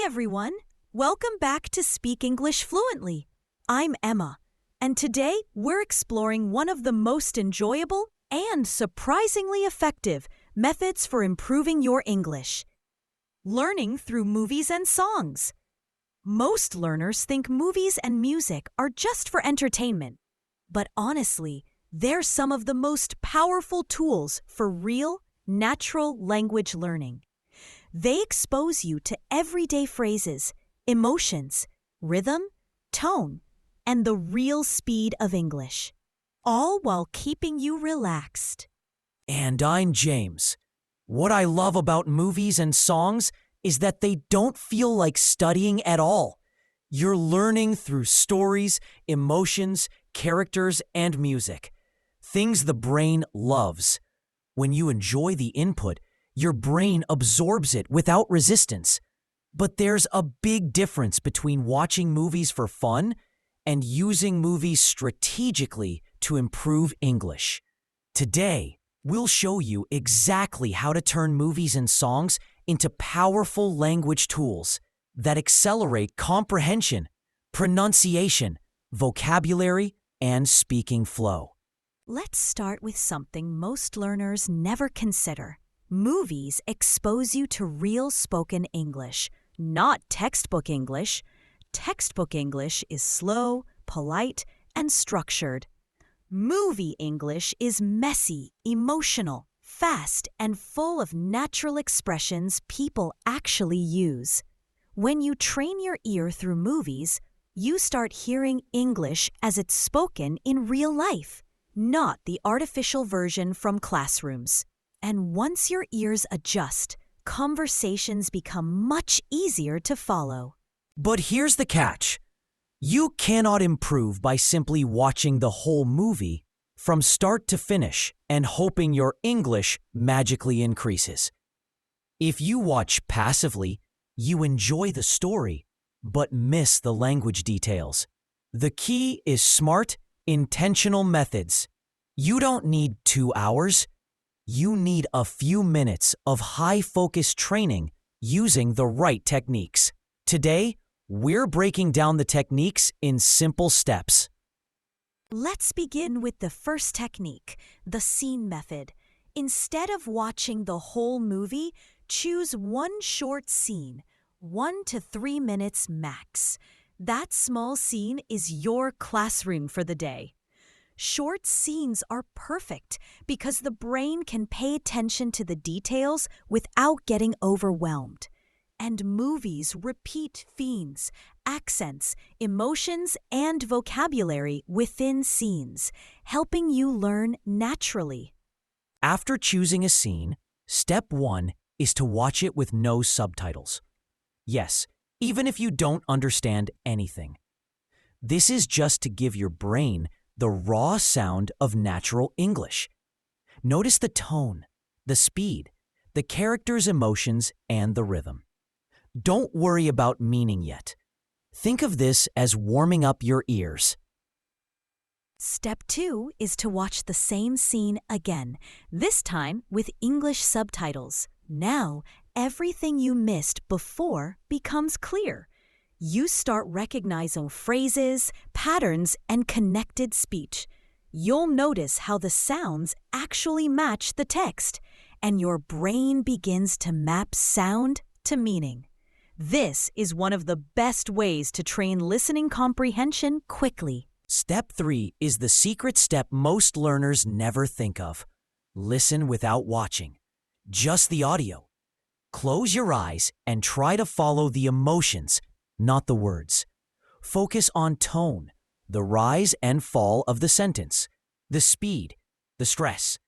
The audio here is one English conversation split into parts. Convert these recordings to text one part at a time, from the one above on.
everyone. Welcome back to Speak English Fluently. I'm Emma, and today we're exploring one of the most enjoyable and surprisingly effective methods for improving your English: learning through movies and songs. Most learners think movies and music are just for entertainment, but honestly, they're some of the most powerful tools for real, natural language learning. They expose you to everyday phrases, emotions, rhythm, tone, and the real speed of English, all while keeping you relaxed. And I'm James. What I love about movies and songs is that they don't feel like studying at all. You're learning through stories, emotions, characters, and music. Things the brain loves. When you enjoy the input, your brain absorbs it without resistance. But there's a big difference between watching movies for fun and using movies strategically to improve English. Today, we'll show you exactly how to turn movies and songs into powerful language tools that accelerate comprehension, pronunciation, vocabulary, and speaking flow. Let's start with something most learners never consider. Movies expose you to real spoken English, not textbook English. Textbook English is slow, polite, and structured. Movie English is messy, emotional, fast, and full of natural expressions people actually use. When you train your ear through movies, you start hearing English as it's spoken in real life, not the artificial version from classrooms. And once your ears adjust, conversations become much easier to follow. But here's the catch. You cannot improve by simply watching the whole movie from start to finish and hoping your English magically increases. If you watch passively, you enjoy the story, but miss the language details. The key is smart, intentional methods. You don't need 2 hours. You need a few minutes of high-focus training using the right techniques. Today, we're breaking down the techniques in simple steps. Let's begin with the first technique, the scene method. Instead of watching the whole movie, choose one short scene, 1 to 3 minutes max. That small scene is your classroom for the day. Short scenes are perfect because the brain can pay attention to the details without getting overwhelmed. And movies repeat themes, accents, emotions, and vocabulary within scenes, helping you learn naturally. After choosing a scene, step 1 is to watch it with no subtitles. Yes, even if you don't understand anything. This is just to give your brain the raw sound of natural English. Notice the tone, the speed, the characters' emotions, and the rhythm. Don't worry about meaning yet. Think of this as warming up your ears. Step 2 is to watch the same scene again, this time with English subtitles. Now, everything you missed before becomes clear. You start recognizing phrases, patterns, and connected speech. You'll notice how the sounds actually match the text, and your brain begins to map sound to meaning. This is one of the best ways to train listening comprehension quickly. Step 3 is the secret step most learners never think of. Listen without watching. Just the audio. Close your eyes and try to follow the emotions, not the words. Focus on tone, the rise and fall of the sentence, the speed, the stress.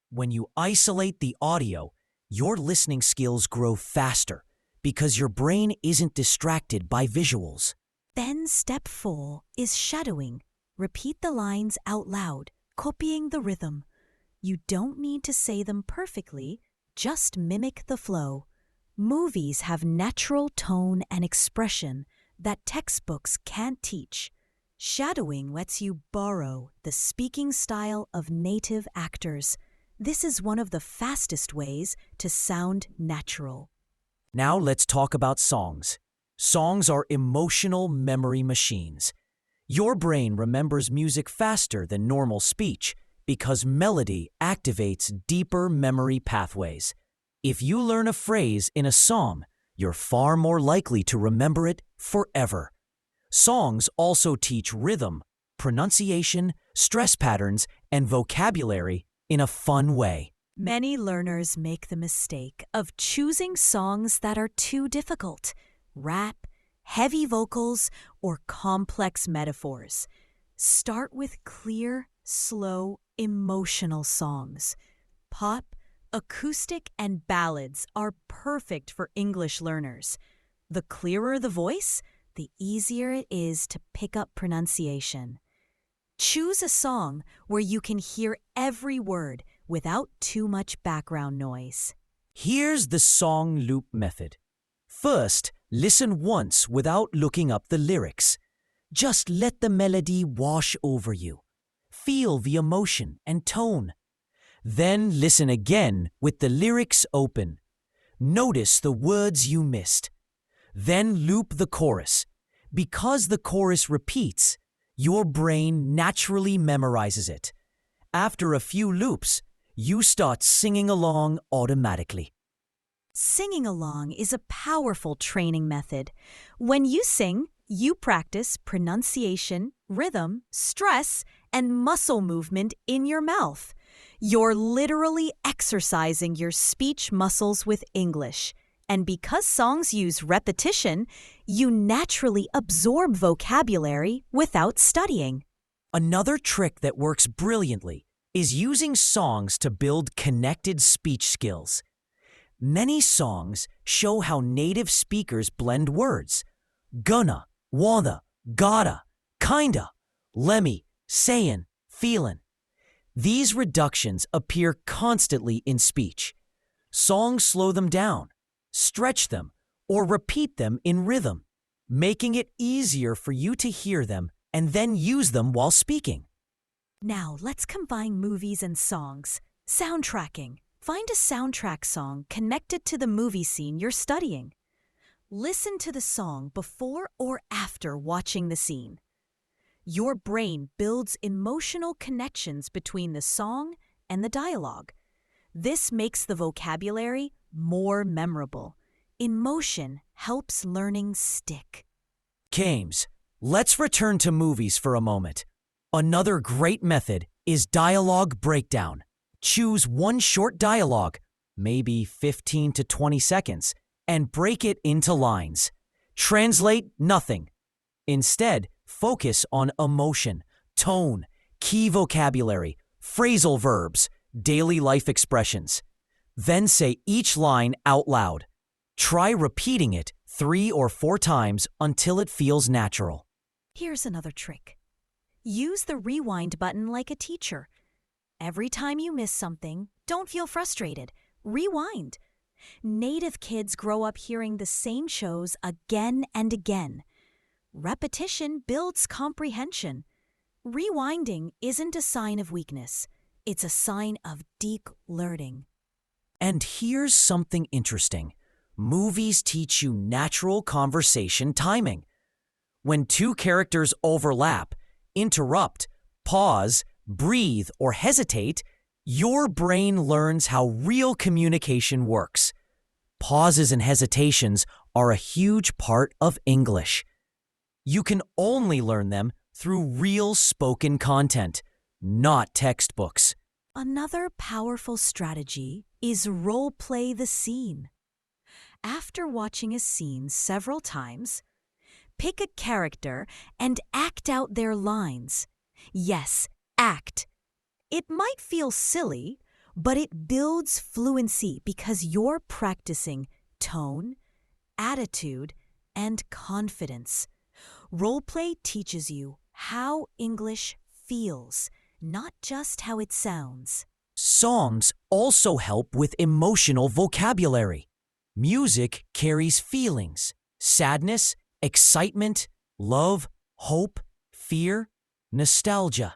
When you isolate the audio, your listening skills grow faster because your brain isn't distracted by visuals. Then step 4 is shadowing. Repeat the lines out loud, copying the rhythm. You don't need to say them perfectly, just mimic the flow. Movies have natural tone and expression that textbooks can't teach. Shadowing lets you borrow the speaking style of native actors. This is one of the fastest ways to sound natural. Now let's talk about songs. Songs are emotional memory machines. Your brain remembers music faster than normal speech because melody activates deeper memory pathways. If you learn a phrase in a song, you're far more likely to remember it forever. Songs also teach rhythm, pronunciation, stress patterns, and vocabulary in a fun way. Many learners make the mistake of choosing songs that are too difficult, rap, heavy vocals, or complex metaphors. Start with clear, slow, emotional songs. Pop, acoustic, and ballads are perfect for English learners. The clearer the voice, the easier it is to pick up pronunciation. Choose a song where you can hear every word without too much background noise. Here's the song loop method. First, listen once without looking up the lyrics. Just let the melody wash over you. Feel the emotion and tone. Then listen again with the lyrics open. Notice the words you missed. Then loop the chorus. Because the chorus repeats, your brain naturally memorizes it. After a few loops, you start singing along automatically. Singing along is a powerful training method. When you sing, you practice pronunciation, rhythm, stress, and muscle movement in your mouth. You're literally exercising your speech muscles with English. And because songs use repetition, you naturally absorb vocabulary without studying. Another trick that works brilliantly is using songs to build connected speech skills. Many songs show how native speakers blend words. Gonna, wanna, gotta, kinda, lemme, sayin', feelin'. These reductions appear constantly in speech. Songs slow them down, stretch them, or repeat them in rhythm, making it easier for you to hear them and then use them while speaking. Now let's combine movies and songs. Soundtracking. Find a soundtrack song connected to the movie scene you're studying. Listen to the song before or after watching the scene. Your brain builds emotional connections between the song and the dialogue. This makes the vocabulary more memorable. Emotion helps learning stick. James, let's return to movies for a moment. Another great method is dialogue breakdown. Choose one short dialogue, maybe 15 to 20 seconds, and break it into lines. Translate nothing. Instead, focus on emotion, tone, key vocabulary, phrasal verbs, daily life expressions. Then say each line out loud. Try repeating it 3 or 4 times until it feels natural. Here's another trick. Use the rewind button like a teacher. Every time you miss something, don't feel frustrated. Rewind. Native kids grow up hearing the same shows again and again. Repetition builds comprehension. Rewinding isn't a sign of weakness. It's a sign of deep learning. And here's something interesting. Movies teach you natural conversation timing. When 2 characters overlap, interrupt, pause, breathe, or hesitate, your brain learns how real communication works. Pauses and hesitations are a huge part of English. You can only learn them through real spoken content, not textbooks. Another powerful strategy is role-play the scene. After watching a scene several times, pick a character and act out their lines. Yes, act. It might feel silly, but it builds fluency because you're practicing tone, attitude, and confidence. Roleplay teaches you how English feels, not just how it sounds. Songs also help with emotional vocabulary. Music carries feelings, sadness, excitement, love, hope, fear, nostalgia.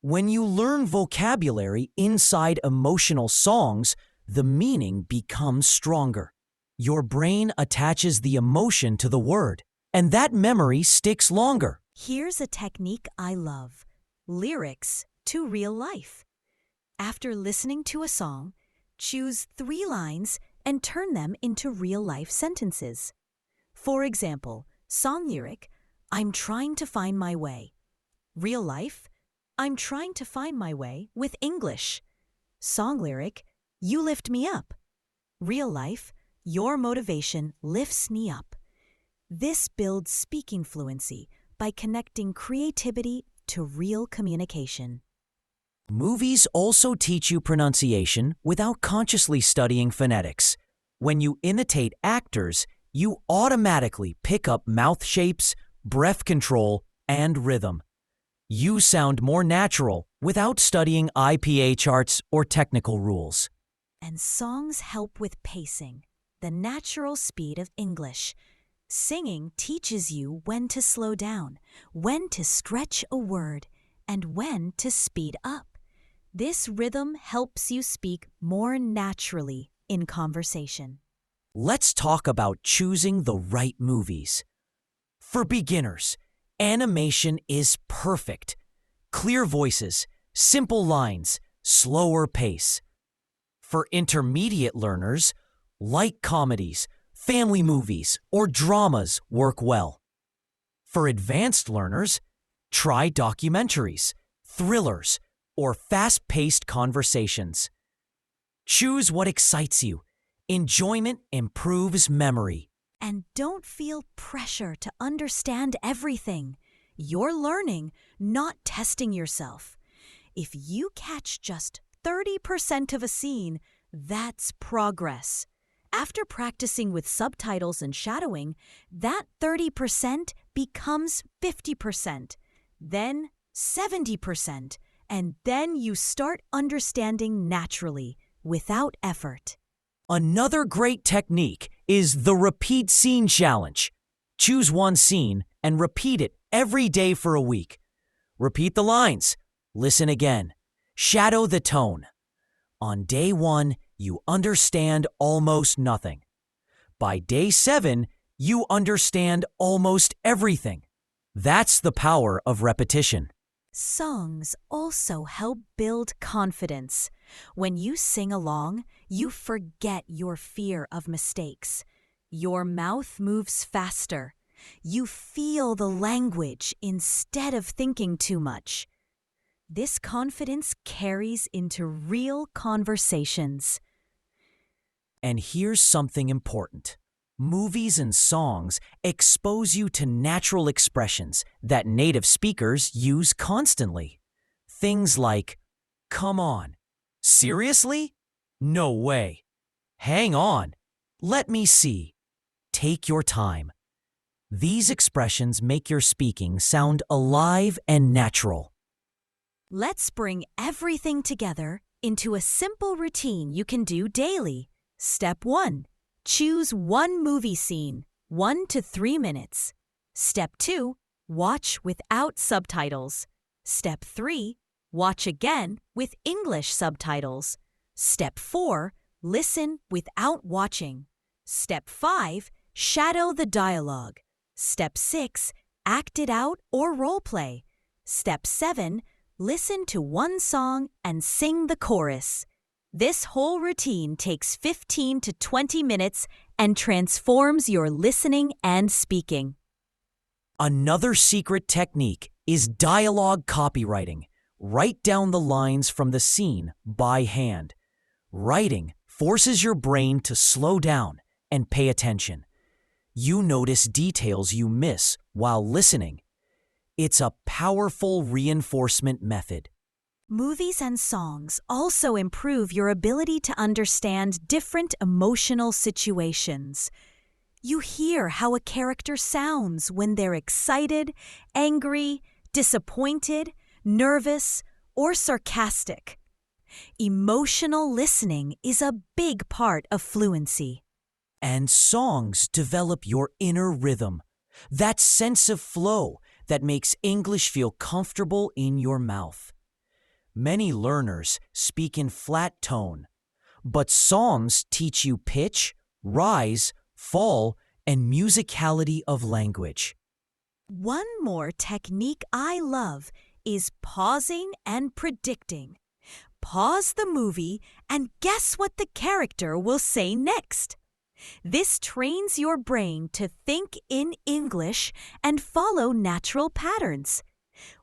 When you learn vocabulary inside emotional songs, the meaning becomes stronger. Your brain attaches the emotion to the word, and that memory sticks longer. Here's a technique I love: lyrics to real life. After listening to a song, choose 3 lines and turn them into real-life sentences. For example, song lyric, I'm trying to find my way. Real life, I'm trying to find my way with English. Song lyric, you lift me up. Real life, your motivation lifts me up. This builds speaking fluency by connecting creativity to real communication. Movies also teach you pronunciation without consciously studying phonetics. When you imitate actors, you automatically pick up mouth shapes, breath control, and rhythm. You sound more natural without studying IPA charts or technical rules. And songs help with pacing, the natural speed of English. Singing teaches you when to slow down, when to stretch a word, and when to speed up. This rhythm helps you speak more naturally in conversation. Let's talk about choosing the right movies. For beginners, animation is perfect. Clear voices, simple lines, slower pace. For intermediate learners, light comedies, family movies, or dramas work well. For advanced learners, try documentaries, thrillers, or fast-paced conversations. Choose what excites you. Enjoyment improves memory. And don't feel pressure to understand everything. You're learning, not testing yourself. If you catch just 30% of a scene, that's progress. After practicing with subtitles and shadowing, that 30% becomes 50%, then 70%, and then you start understanding naturally, without effort. Another great technique is the repeat scene challenge. Choose one scene and repeat it every day for a week. Repeat the lines. Listen again. Shadow the tone. On day 1, you understand almost nothing. By day 7, you understand almost everything. That's the power of repetition. Songs also help build confidence. When you sing along, you forget your fear of mistakes. Your mouth moves faster. You feel the language instead of thinking too much. This confidence carries into real conversations. And here's something important. Movies and songs expose you to natural expressions that native speakers use constantly. Things like, come on, seriously? No way. Hang on, let me see. Take your time. These expressions make your speaking sound alive and natural. Let's bring everything together into a simple routine you can do daily. Step 1. Choose one movie scene, 1 to 3 minutes. Step 2. Watch without subtitles. Step 3. Watch again with English subtitles. Step 4. Listen without watching. Step 5. Shadow the dialogue. Step 6. Act it out or role play. Step 7. Listen to one song and sing the chorus. This whole routine takes 15 to 20 minutes and transforms your listening and speaking. Another secret technique is dialogue copywriting. Write down the lines from the scene by hand. Writing forces your brain to slow down and pay attention. You notice details you miss while listening. It's a powerful reinforcement method. Movies and songs also improve your ability to understand different emotional situations. You hear how a character sounds when they're excited, angry, disappointed, nervous, or sarcastic. Emotional listening is a big part of fluency. And songs develop your inner rhythm, that sense of flow that makes English feel comfortable in your mouth. Many learners speak in flat tone, but songs teach you pitch, rise, fall, and musicality of language. One more technique I love is pausing and predicting. Pause the movie and guess what the character will say next. This trains your brain to think in English and follow natural patterns.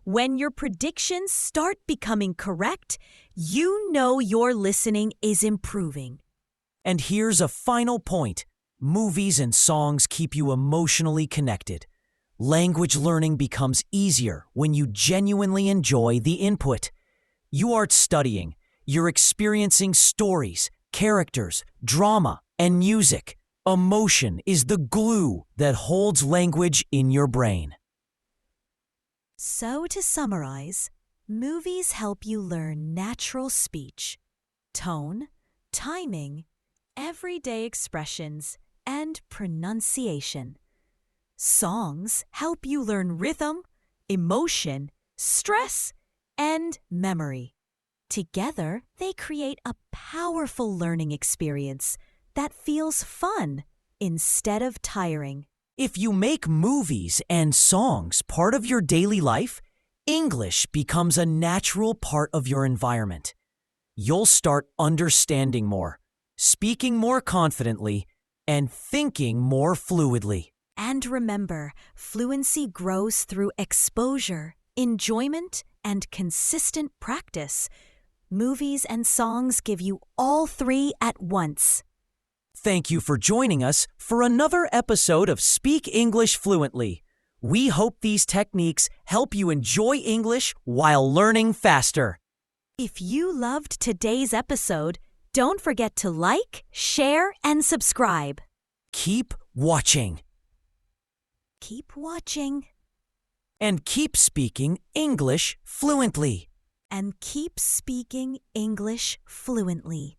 When your predictions start becoming correct, you know your listening is improving. And here's a final point. Movies and songs keep you emotionally connected. Language learning becomes easier when you genuinely enjoy the input. You aren't studying, you're experiencing stories, characters, drama, and music. Emotion is the glue that holds language in your brain. So to summarize, movies help you learn natural speech, tone, timing, everyday expressions, and pronunciation. Songs help you learn rhythm, emotion, stress, and memory. Together, they create a powerful learning experience that feels fun instead of tiring. If you make movies and songs part of your daily life, English becomes a natural part of your environment. You'll start understanding more, speaking more confidently, and thinking more fluidly. And remember, fluency grows through exposure, enjoyment, and consistent practice. Movies and songs give you all three at once. Thank you for joining us for another episode of Speak English Fluently. We hope these techniques help you enjoy English while learning faster. If you loved today's episode, don't forget to like, share, and subscribe. Keep watching. Keep watching. And keep speaking English fluently. And keep speaking English fluently.